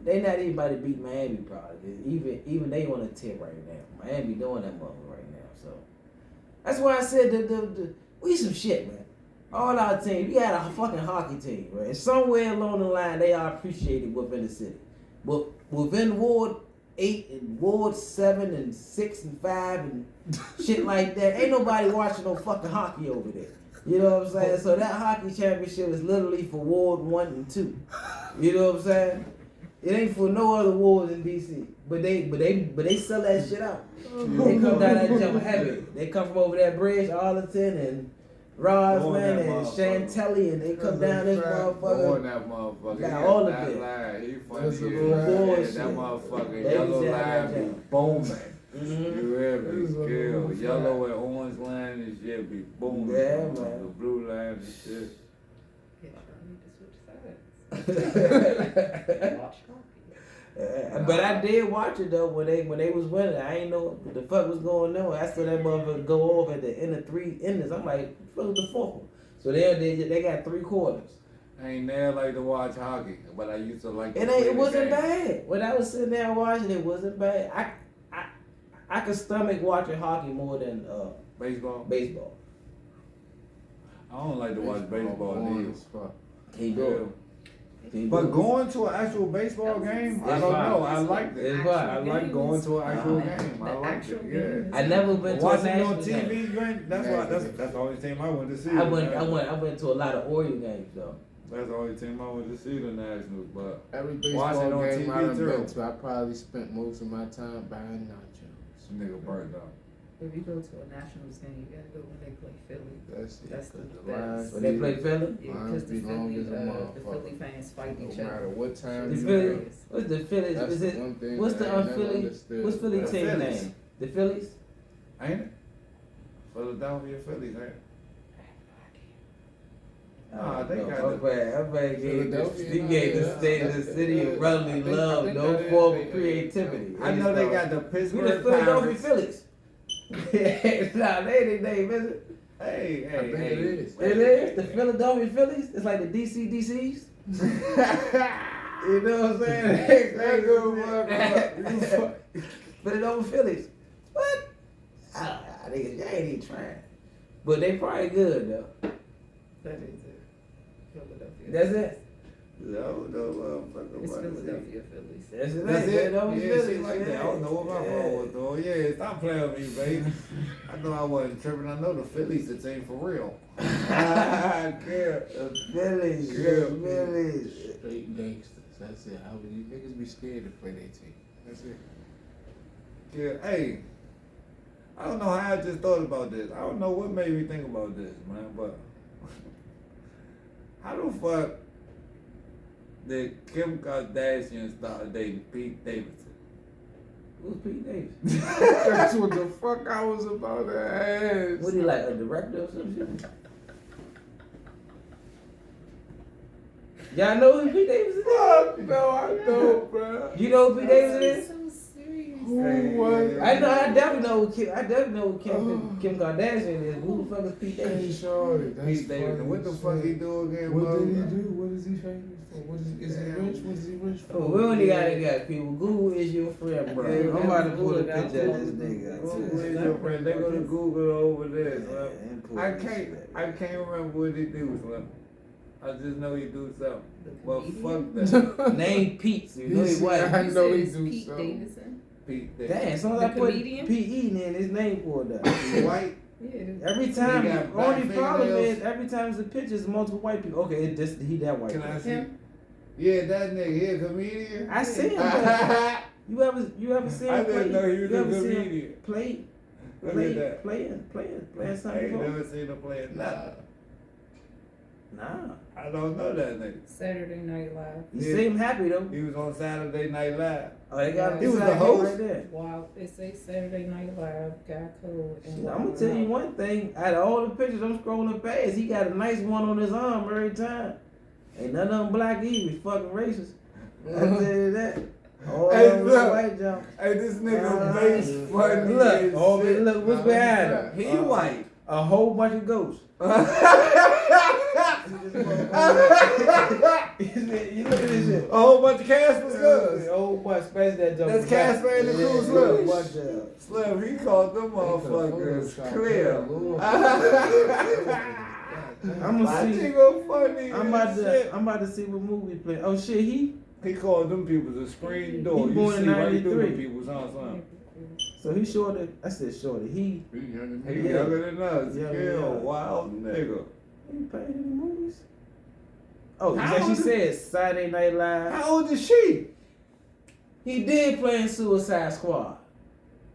they not anybody beat Miami probably. Even they on a tip right now. Miami doing that mother right now. So that's why I said we some shit, man. All our teams, we had a fucking hockey team, right? And somewhere along the line, they are appreciated within the city. But within Ward 8 and Ward 7 and 6 and 5 and shit like that, ain't nobody watching no fucking hockey over there. You know what I'm saying? So that hockey championship is literally for Ward 1 and 2. You know what I'm saying? It ain't for no other wards in DC. But they sell that shit out. They come down that jump heavy. They come from over that bridge, Arlington and Rosman and Chantilly, and they come down this motherfucker. On that motherfucker. Got all of it. He funny. That motherfucker. Yellow line be booming. You hear me? Skill. Yellow and orange line and shit be booming. Yeah, man. The blue line and shit. But I did watch it though when they was winning. I ain't know what the fuck was going on. I saw that motherfucker go off at the end of 3 innings. I'm like, what was the fourth one? So they got 3 quarters. I ain't never like to watch hockey, but I used to like. It wasn't bad. When I was sitting there watching, it wasn't bad. I could stomach watching hockey more than baseball. I don't like to watch baseball either. Can't do it. But going to an actual baseball game, I don't know. I like it. I like going to an actual game. I like it. Yeah. I never been to a national on TV. game. That's the only team I went to see. I went to a lot of Oriole games though. That's the only team I went to see the Nationals. But every baseball game I done been to, I probably spent most of my time buying nachos. Nigga burned up. If you go to a Nationals game, you gotta go when they play Philly. That's the best. When they play Philly? Yeah, because the Philly fans fight each other. No matter what time the you Philly, go. what's the Phillies? That's Is the it? one thing What's the Philly? What's Philly team name? The Phillies? Ain't it? Philadelphia Phillies, ain't it? Nah, they got he gave the state of the city of brotherly love, no form of creativity. I know they got the Pittsburgh the Philadelphia Pirates. Phillies. Nah, they ain't their name, is it? Hey. It is. It is? The Philadelphia Phillies? It's like the DCs? You know what I'm saying? Philadelphia Phillies. What? They ain't even trying. But they probably good, though. That is it. Philadelphia. That's it? No, It's Philadelphia Phillies. That's it. That's it. Philadelphia Yeah, Phillies. shit like that. I don't know what my phone was doing. Yeah, stop playing with me, baby. I know I wasn't tripping. I know the Phillies the team for real. The Phillies. Straight gangsters. That's it. How would you niggas be scared to play their team? That's it. Yeah, hey. I don't know how I just thought about this. I don't know what made me think about this, man, but how the fuck did Kim Kardashian start dating Pete Davidson? Who's Pete Davidson? That's what the fuck I was about to ask. What, he like a director or some shit? Y'all know who Pete Davidson is? Fuck no, I don't, bro. You know who Pete Davidson is? So serious. Who was? I definitely know who Kim Kardashian is. Who the fuck is Pete Hey, Davidson? shorty, that's Pete Davidson. What the fuck he do again, What bro? did he do? What is he famous for? What is he rich? What is he rich for? Oh, we only got people. Google is your friend, bro. Yeah, I'm about to pull a Google it picture out. of this nigga. Who is your friend? They go to Google over this. I can't remember what he do, son. I just know he do something. Well, fuck that. Name Pete, so you know he I white. know he It's do Pete something. Davidson. Pete Damn, Davidson. as soon as I The put comedian? P.E. in his name pulled up. He white. Yeah, it is. Every time, He got black only problem fingernails. is every time it's a picture, it's multiple white people. Okay, he that white. Can I person. see? Him? Yeah, that nigga. He a comedian. I see him. I You ever seen him play? didn't know he was You a ever seen him comedian. play Look at that. playing I something ain't before? never seen him play nothing. Nah. I don't know that nigga. Saturday Night Live. You seem happy though. He was on Saturday Night Live. Oh, they got He was the host? right there. Wow, they say Saturday Night Live, Guy Code, and I'm gonna tell you one thing. Out of all the pictures I'm scrolling past, he got a nice one on his arm every time. Ain't none of them black either. Fucking racist. I tell you that. Oh, Hey, look. white jump. Hey, this nigga base funny. Look, as shit. look, what's behind him? He white. A whole bunch of ghosts. You look at this shit. A whole bunch of Casper's cuz. A whole bunch, especially that jump. That's Casper and the Crew A Slim. bunch of. Slim, he called them motherfuckers clear. I'm gonna see. Funny. I'm about to see what movie play. Oh shit, he called them people the screen door. He You born see in right through 93. them people's son. so he shorter. I said shorter. He Younger than us. Yeah. Wild nigga. he played in the movies. Oh, How like she old is- said, Saturday Night Live. How old is she? He did play in Suicide Squad.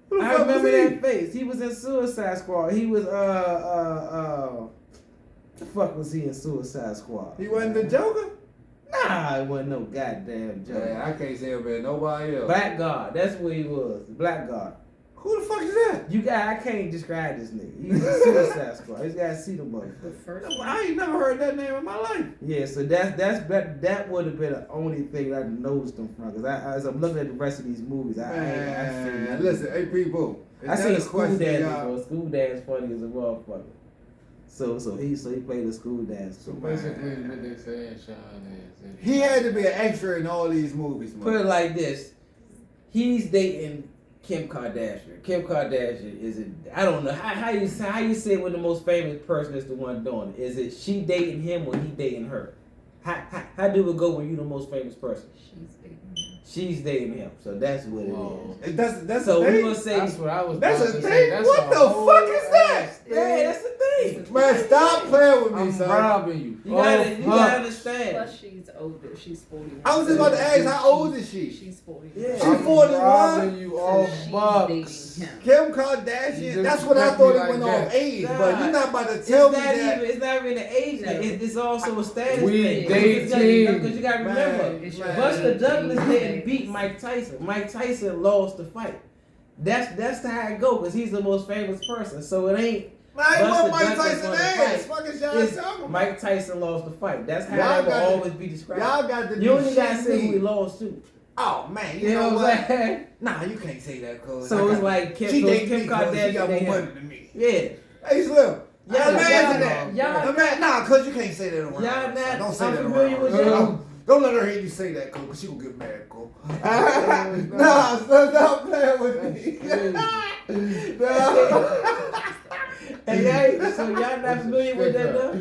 Who the I fuck was remember he? that face. He was in Suicide Squad. He was the fuck was he in Suicide Squad? He wasn't the Joker? Nah, it wasn't no goddamn joke. Man, I can't say about nobody else. Blackguard, that's what he was. Blackguard. Who the fuck is that? I can't describe this nigga. He's in Suicide Squad. You gotta see the the motherfucker. first I ain't never heard that name in my life. Yeah, so that would have been the only thing I noticed him from. Cause as I'm looking at the rest of these movies, I seen Man, listen, hey people. I seen School question, Dance y'all? before. School Dance funny as a motherfucker. So he played the School Dance. So basically, what they saying, Sean, is He had to be an extra in all these movies, man. Put it like this: he's dating Kim Kardashian. Kim Kardashian is it? I don't know how you say when the most famous person is the one doing it. Is it she dating him or he dating her? How do it go when you the most famous person? she's dating him. She's dating him, so that's what it is. That's So a we're thing? gonna say That's what I was That's about a to thing? say. That's What a the whole fuck is that? ass Yeah, that's the thing. Man, stop playing with me, I'm son. robbing you. You gotta understand. Plus, she's older. She's 41. I was just about to ask, how old is she? She's 41. Yeah. She I'm 41? robbing you So all she's bucks. dating him. Kim You Kardashian? just That's what I cut thought me it went like off that. age, Nah. but you're not about to tell me that. It's not even an age thing. No. It's also a status We thing. dating. Because you gotta remember, Man, It's man. Buster Douglas didn't beat Dating. Mike Tyson. Mike Tyson lost the fight. That's how it go because he's the most famous person. So it ain't. Man, I ain't Buster want Mike Douglas Tyson won the ass. fight. Fuck is y'all It's talking about? Mike Tyson lost the fight. That's how Y'all it will got to- always be described. Y'all got to You be only gotta say shitting who he me. lost to. Oh, man, you You know know what what? I'm saying? Nah, you can't say that, cuz. So it's like Kim, She so dating Kim me 'cause Kardashian. she got more dating money him. than me. Yeah. Hey, Slim. Y'all- Imagine y'all- that. Nah, cuz you can't say that around. Y'all her, not son. Don't say that unfamiliar around. with her. y'all? Don't let her hear you say that, cuz she gonna get mad, cuz. Nah, stop playing with me. Nah. Hey, so y'all not familiar with that though?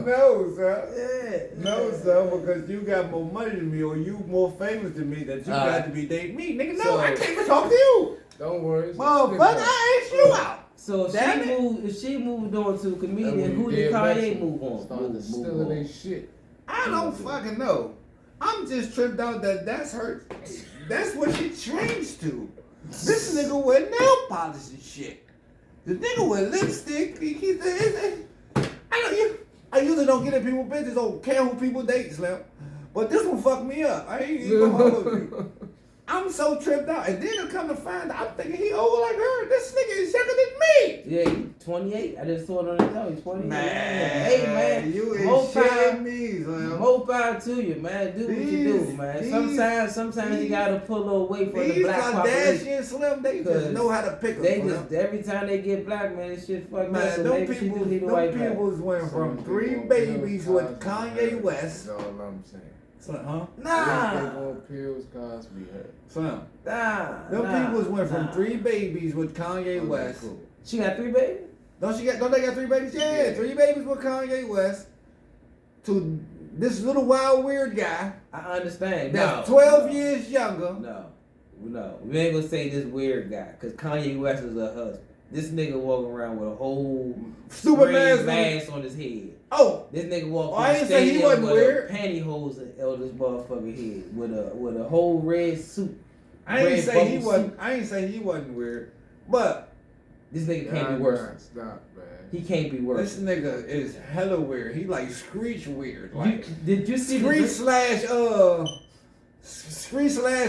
No, sir. Yeah. No, sir, because you got more money than me or you more famous than me that you got to be dating me. Nigga, no, So- I can't even talk to you. Don't worry. it's a Motherfucker, spit I asked you out. So Damn it. if she moved on to a back. comedian, who When did you Kanye dead move on? Started Move stealing their on. shit. I don't fucking know. I'm just tripped out that that's her. That's what she trains to. This nigga wear nail polish and shit. The nigga wear lipstick. I usually don't get in people's business or care who people date, Slim. But this one fucked me up. I ain't even gonna hold you. I'm so tripped out. And then I come to find out, I'm thinking he old like her. This nigga is younger than me. Yeah, he's 28. I just saw it on his show. He's 28. Man, Hey, man. you more is power, shitting me, Slim. more power to you, man. Do what you do, These- man. these- Sometimes you gotta pull a little weight for the These black population. Kardashian Slim, they just 'Cause know how to pick They them. just every time they get black, man, this shit fucked up. Man, So them maybe she people, just need a them white man. peoples went from Some 3 people babies pills with cause we Kanye hurt. West. That's all I'm saying. Huh? Nah, They on pills cause we hurt. Slim. nah. Them nah, peoples went from nah. 3 babies with Kanye Okay, West. cool. She got 3 babies? Don't they got 3 babies? Yeah, 3 babies with Kanye West. To this little wild weird guy I understand. that's No. 12 years younger. No. We ain't gonna say this weird guy, cause Kanye West is her husband. This nigga walking around with a whole Stupid green mask on his head. Oh, This nigga walked I through ain't the say he stadium wasn't with weird. a pantyhose on this motherfucker head with a whole red suit. I ain't Red say he bubble wasn't. I ain't say he wasn't weird, but This nigga can't be worse. Stop, man. He can't be worse. This nigga is hella weird. He like Screech weird. Like did you see Screech slash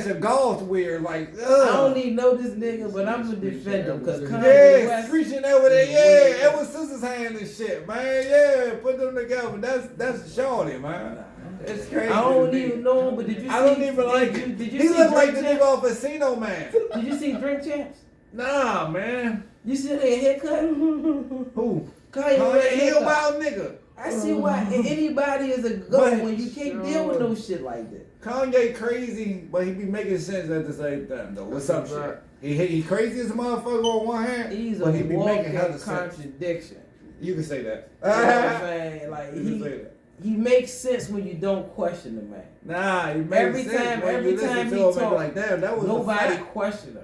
a golf weird. Like I don't even know this nigga, but I'm gonna defend him because Kanye West screeching over there. Yeah, Edward Sisters hand and shit, man. Yeah, put them together. That's shorty, man. It's crazy. I don't even know him, but did you see? I don't even like it. Did you he see look like the Drink nigga off Casino Man. Did you see Drink Champs? Nah, man. You see that haircut? Who? Kanye He a wild nigga. I see why anybody is a goat when you can't deal with no shit like that. Kanye crazy, but he be making sense at the same time though. What's up, shit? He crazy as a motherfucker on one hand, He's but a he be making hella walking sense. contradiction. You can say that. You know what I'm saying? Like You can say that. he makes sense when you don't question the man. Nah, he makes Every sense time, when every you listen time to he him, talk, like damn, that was nobody a fact. question him.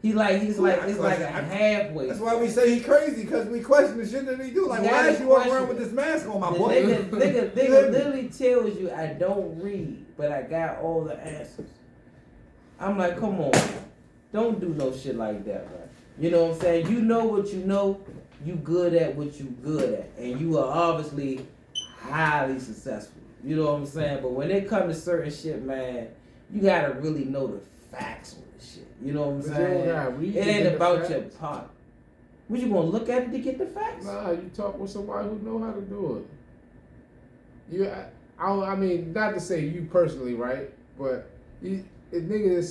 It's like a halfway. That's why we say he crazy, because we question the shit that he do. Like, why is you walking around with this mask on, my boy? Nigga literally tells you, I don't read, but I got all the answers. I'm like, come on, man. Don't do no shit like that, man. You know what I'm saying? You know what you know. You good at what you good at, and you are obviously highly successful. You know what I'm saying? But when it comes to certain shit, man, you gotta really know the facts on this shit. You know what I'm saying? It ain't about your part. What, you gonna look at it to get the facts? Nah, you talk with somebody who know how to do it. I mean, not to say you personally, right? But a nigga that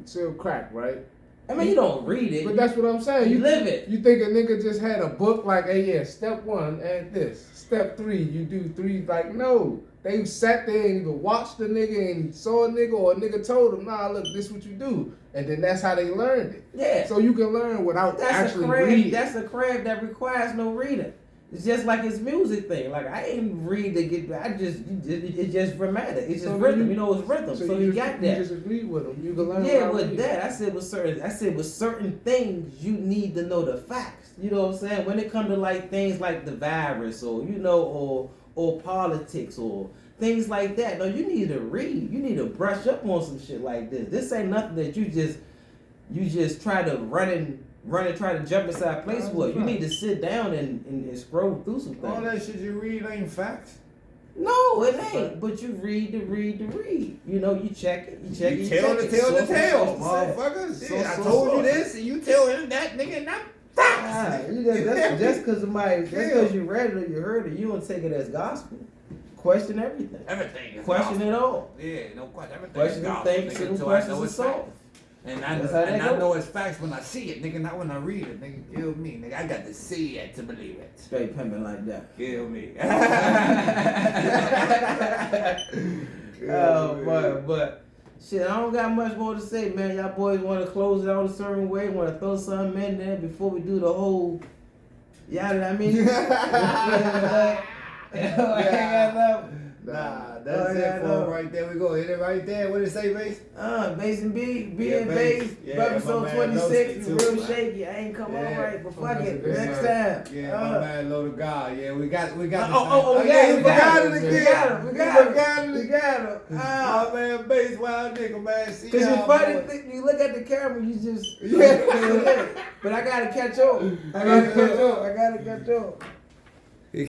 sell crack, right? I mean, you don't read it. But that's what I'm saying. You live it. You think a nigga just had a book like, hey, yeah, step 1, add this. Step 3, you do 3. Like, no. They sat there and either watched the nigga and saw a nigga, or a nigga told them, nah, look, this is what you do. And then that's how they learned it. Yeah. So you can learn without actually reading. That's a craft that requires no reading. It's just like his music thing. Like, I ain't read to get, it's just dramatic. It's just rhythm. You know, it's rhythm. So you got that. You just agree with him. You can learn. Yeah, with that, I said with certain things, you need to know the facts. You know what I'm saying? When it comes to like things like the virus, or you know, or politics, or things like that. No, you need to read. You need to brush up on some shit like this. This ain't nothing that you just try to run and try to jump inside place for. You need to sit down and scroll through some things. All that shit you read ain't facts. No, it ain't. But you read to read. You know, you check it. You tell the tale, motherfucker. Shit, I told you this, and you tell him that, nigga, and I'm facts. Just because you read it or you heard it, you don't take it as gospel. Question everything. Everything. Question it all. Yeah, no question. Everything. Question things, simple questions are solved. And I know it's facts when I see it, nigga, not when I read it, nigga. Kill me, nigga. I got to see it to believe it. Straight pimping like that. Kill me. But shit, I don't got much more to say, man. Y'all boys want to close it out a certain way, want to throw something in there before we do the whole, yeah, I mean? Nah, that's it for right there. We go hit it right there. What did it say, Base? Base and B&Base episode 26. Real shaky. I ain't come on right, but fuck it. Next time. Yeah, my man, Low to God. Yeah, we got. We got it again. We got it. My man, Base, wild nigga, man. See Cause you funny, you look at the camera, you just. But I gotta catch up. I gotta catch up.